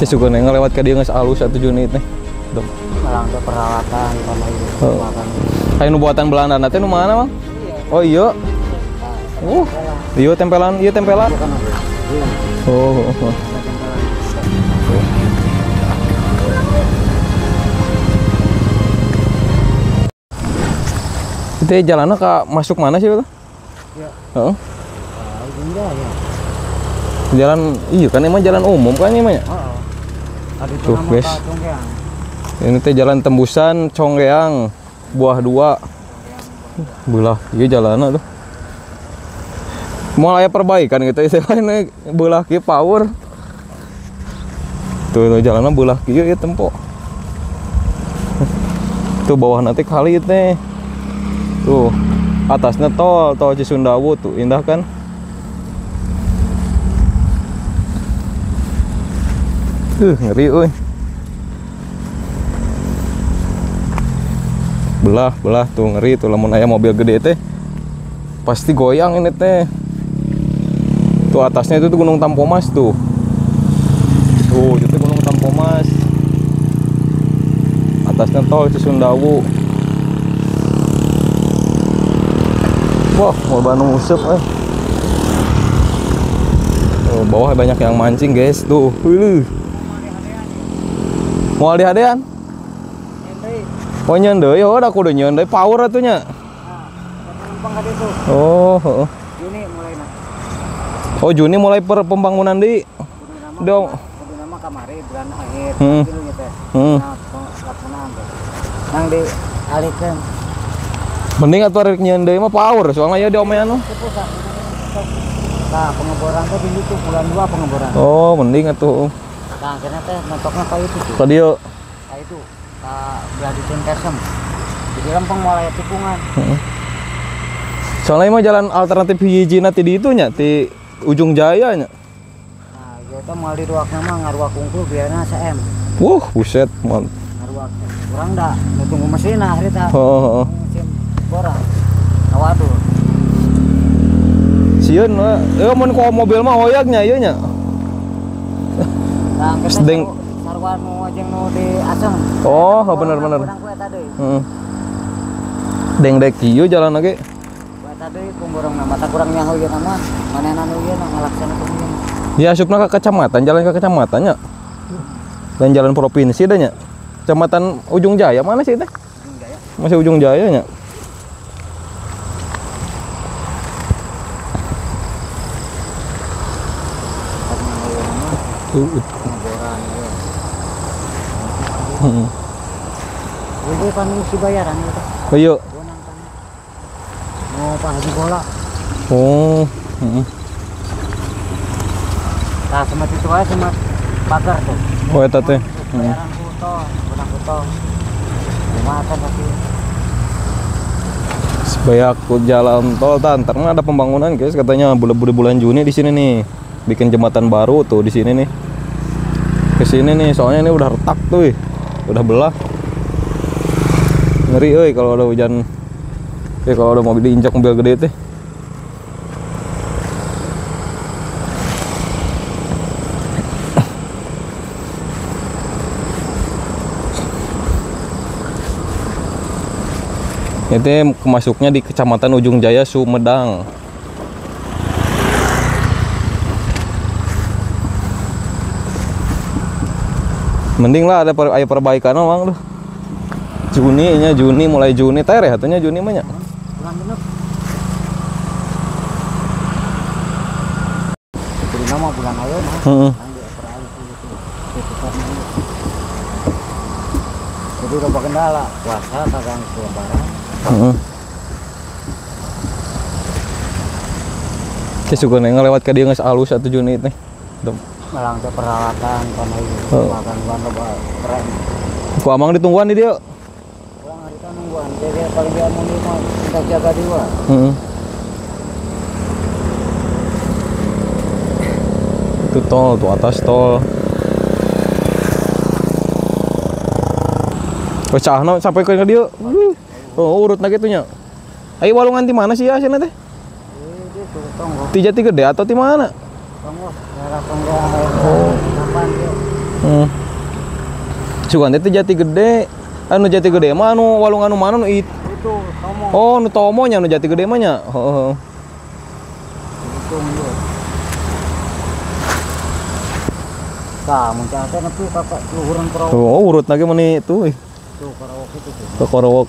Kesukaan ngelewat ke dia nggak halus 1 unit nih. Tuh. Malang teh peralatan sama itu makan. Kayak nu buatan Belanda nanti nu mana, Bang? Oh iya. Iya tempelan, iya tempelan. Oh. Itu jalannya ke masuk mana sih itu? Ya. Heeh. Ya. Jalan, iya kan emang jalan umum kan emang ya? Tuh guys. Ini teh jalan tembusan Conggeang buah 2. Belah, iya jalannya tuh. Mau aya perbaikan gitu ini belah kieu power. Tuh jalannya belah kieu ya tempo. Tuh bawah nanti kali teh. Tuh atasnya tol Cisundawu tuh indah kan. Ngeri euy. Belah tuh ngeri tuh lamun aya mobil gede teh pasti goyang ini teh. Tuh atasnya itu tuh Gunung Tampomas tuh. Tuh itu Gunung Tampomas. Atasnya tol Cisundawu. Wah, mau Bandung usep Tuh, bawah banyak yang mancing, guys. Tuh. Mau ada-adaan? Oh nyendai, oh udah kudu nyendai power atunya. Oh, Juni mulai nak. Oh Juni mulai pembangunan di dong. Kudu nama kamari bulan akhir Hmm. gitu gitu. Hmm. Nah, laksana tuh. Nang dialihkeun. Mending atuh rek nyendai mah power, soalnya ya diomean mah. Nah, pengeboran tuh di situ bulan 2 pengeboran. Oh, mending atuh. Nah, akhirnya teh mentoknya kayak itu tuh. Tadi yuk. Kayak itu. Belah di Kesem. Jadi lempeng mulai tikungan. Soalnya mah jalan alternatif hiji nanti di itunya, di ujung jaya nya. Nah, kita mau di ruak nama ngaruak unggul biarnya SM. Buset, man. Ngaruak. Kurang dah, mau tunggu mesin akhirnya tah. Oh. Mesin borang. Tawadur. Sieun mah, mun ku mobil mah hoyaknya ieu nya. Nah, kita Sedeng. sarwan nu jeung nu di Asem. Oh, bener-bener. Heeh. Deng-dek kieu jalan lagi. Kue tadi pemborong nama tak kurang nyaho ieu nama. Manehna nu ieu ngalaksana teh. Ya asupna ke kecamatan, jalan ke kecamatannya. Dan jalan provinsi dah nya. Kecamatan Ujung Jaya mana sih teh? Masih Ujung Jaya nya. Jadi kan isi bayaran itu. Ayo. Mau Pak Haji bola. Oh. Nah, semat itu aja semat pagar tuh. Oh eta teh. Bayaran kuto, benang kuto. Lumayan tapi Sebanyak jalan tol Tantar ada pembangunan guys, katanya bulan Juni di sini nih. Bikin jembatan baru tuh di sini nih. Ke sini nih, soalnya ini udah retak tuh. Udah belah. Ngeri euy kalau ada hujan. Kalau ada mobil diinjak mobil gede teh. Itu masuknya di Kecamatan Ujung Jaya, Sumedang. Mending lah ada perbaikan emang tuh. Juni mulai Juni teh hatunya Juni mah nya. bulan genep. Jadi nama bulan ayeuna. Heeh. Jadi udah kendala puasa kagak lebaran. Heeh. Kesukaan ngelewat ke dia geus alus 1 Juni teh. Malang teh peralatan sama itu makan keren. Ku amang ditungguan di dia. Pulang hari itu nungguan. Jadi paling dia mau kita jaga dua. Heeh. Itu tol tuh atas tol. Pecahna sampai ke dia. Oh, urut na kitu nya. Ayo walungan di mana sih ya cenah teh? Di Jati Gede atau di mana? Tonggo, daerah Tonggo. Oh, kapan dia? Sugan itu jati gede. Anu jati gede mah anu walung anu mana nu Itu Tomo. oh nu tomonya nu jati gede mah nya. Heeh. Itu yo. Kamu cakap nanti kakak luhuran Karawok. Oh, urut lagi mana itu. Tuh Karawok itu tuh. Ke Karawok.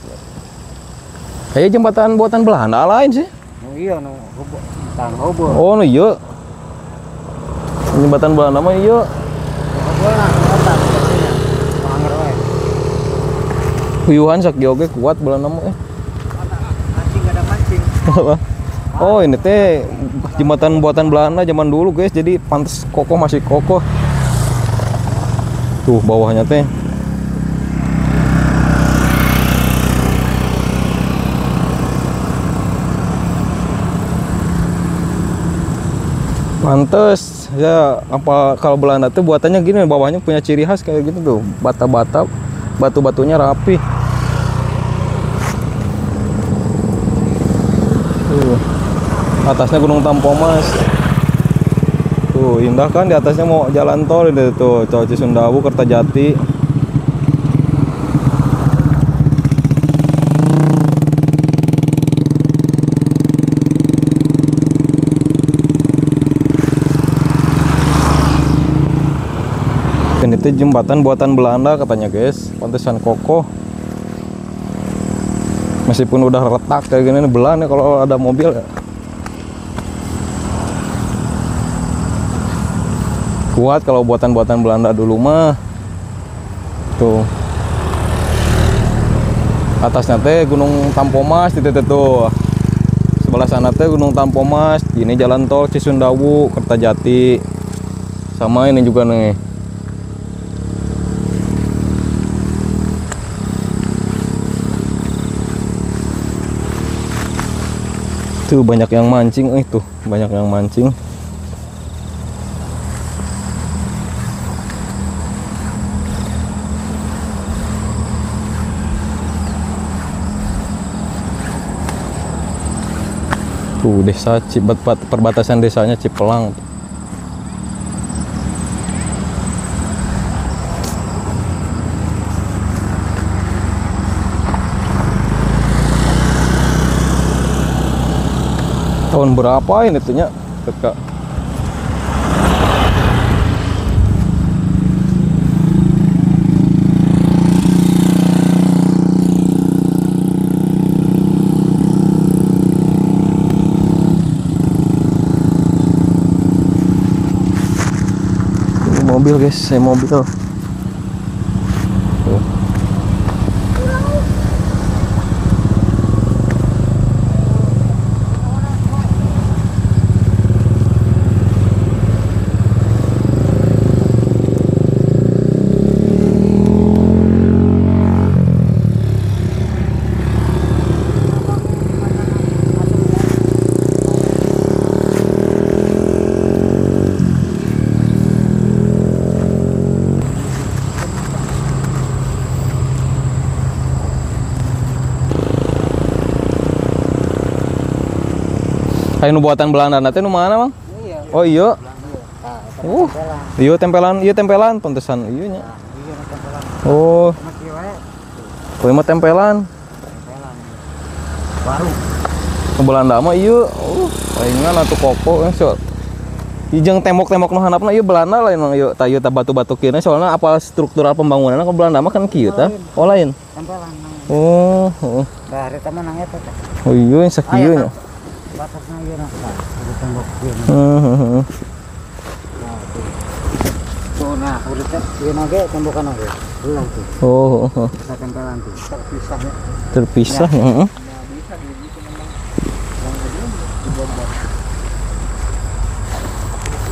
Kayak jembatan buatan Belanda lain sih. Oh iya no, tang hobo. Oh, nu ieu. Jembatan Belanda mah ieu. Hobo nah, otak biasanya. Panger wae. Huyuhan sak oge kuat Belanda mah. Mancing enggak ada mancing. Apa? Oh, ini teh jembatan buatan Belanda zaman dulu, guys. Jadi pantas kokoh, masih kokoh. Tuh bawahnya teh. Pantes ya, apa kalau Belanda tuh buatannya gini, bawahnya punya ciri khas kayak gitu tuh, bata-bata, batu-batunya rapi. Tuh, atasnya Gunung Tampomas. Tuh indah kan, di atasnya mau jalan tol itu tuh, Tol Cisundawu, Kertajati. Dan itu jembatan buatan Belanda katanya, guys. Pantesan kokoh. Meskipun udah retak kayak gini, Belanda kalau ada mobil ya. Kuat kalau buatan-buatan Belanda dulu mah. Tuh. Atasnya teh Gunung Tampomas itu tuh. Sebelah sana teh Gunung Tampomas, ini jalan tol Cisundawu, Kertajati. Sama ini juga nih. Tuh banyak yang mancing, tuh banyak yang mancing. Tuh desa perbatasan desanya Cipelang. Tahun berapa ini tuhnya Kak? Ini mobil, guys, saya mobil. Tuh. Kayak buatan Belanda nanti nu mana, Bang? Iya. Oh iya. Nah, Iya tempelan pantesan iya nya. nah, iya tempelan. Oh, Masih wae kowe mah tempelan. tempelan. Baru. Ke Belanda mah iya. Oh, palingan atuh koko so. Ijeng tembok-tembok nu handapna ieu Belanda lain mah ieu ta batu-batu kieu soalnya apa struktural pembangunanna ke Belanda mah kan kieu tah. Oh lain. Tempelan. Oh, heeh. Dari teman nang eta teh. Oh iya sakieu nya. Batasna ieu nah. Ada tembok ieu. Heeh. Tuh nah, urut teh ieu nage tembokan nage. Ulang tuh. Oh, heeh. Kita tempelan tuh. Terpisahnya. Terpisah, heeh. Bisa begitu memang. Yang kedua dibombar.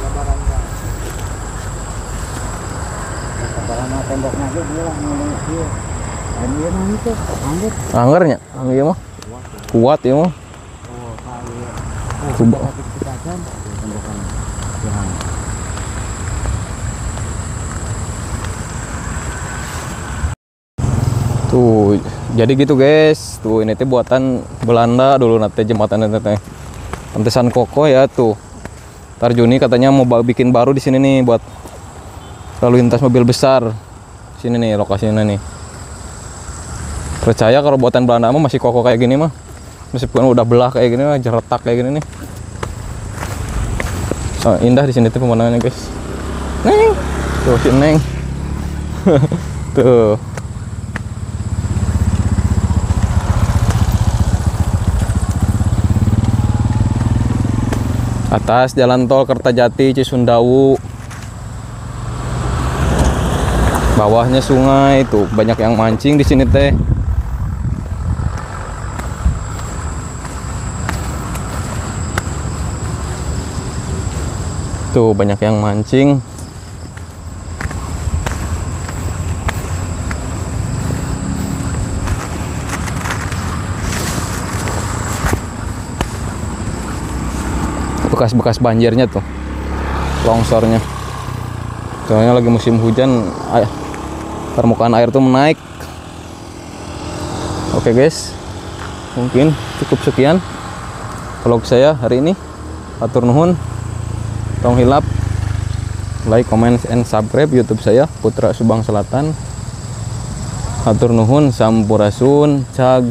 Lebaran kan. Tempelan tembok nage dia lah ngomong ieu. Dan ieu mah itu anggur. Anggernya, ieu mah. Kuat ieu mah. Oh, kali. Coba. Kita kan tembokan. Yang Tuh, jadi gitu guys. Tuh ini teh buatan Belanda dulu nanti jembatan itu teh. Pantesan kokoh ya tuh. Ntar Juni katanya mau bikin baru di sini nih buat lalu lintas mobil besar. Sini nih lokasinya nih. Percaya kalau buatan Belanda mah masih kokoh kayak gini mah. Meskipun udah belah kayak gini mah, retak kayak gini nih. Oh, indah di sini tuh pemandangannya, guys. Neng. Tuh si Neng. Tuh. Atas jalan tol Kertajati Cisundawu. Bawahnya sungai, tuh banyak yang mancing di sini teh. Tuh banyak yang mancing. Bekas-bekas banjirnya tuh, longsornya. Soalnya lagi musim hujan, permukaan air tuh menaik. Oke guys, mungkin cukup sekian vlog saya hari ini. Hatur nuhun, tong hilap, like, comment, and subscribe YouTube saya Putra Subang Selatan. Hatur nuhun, sampurasun, cag.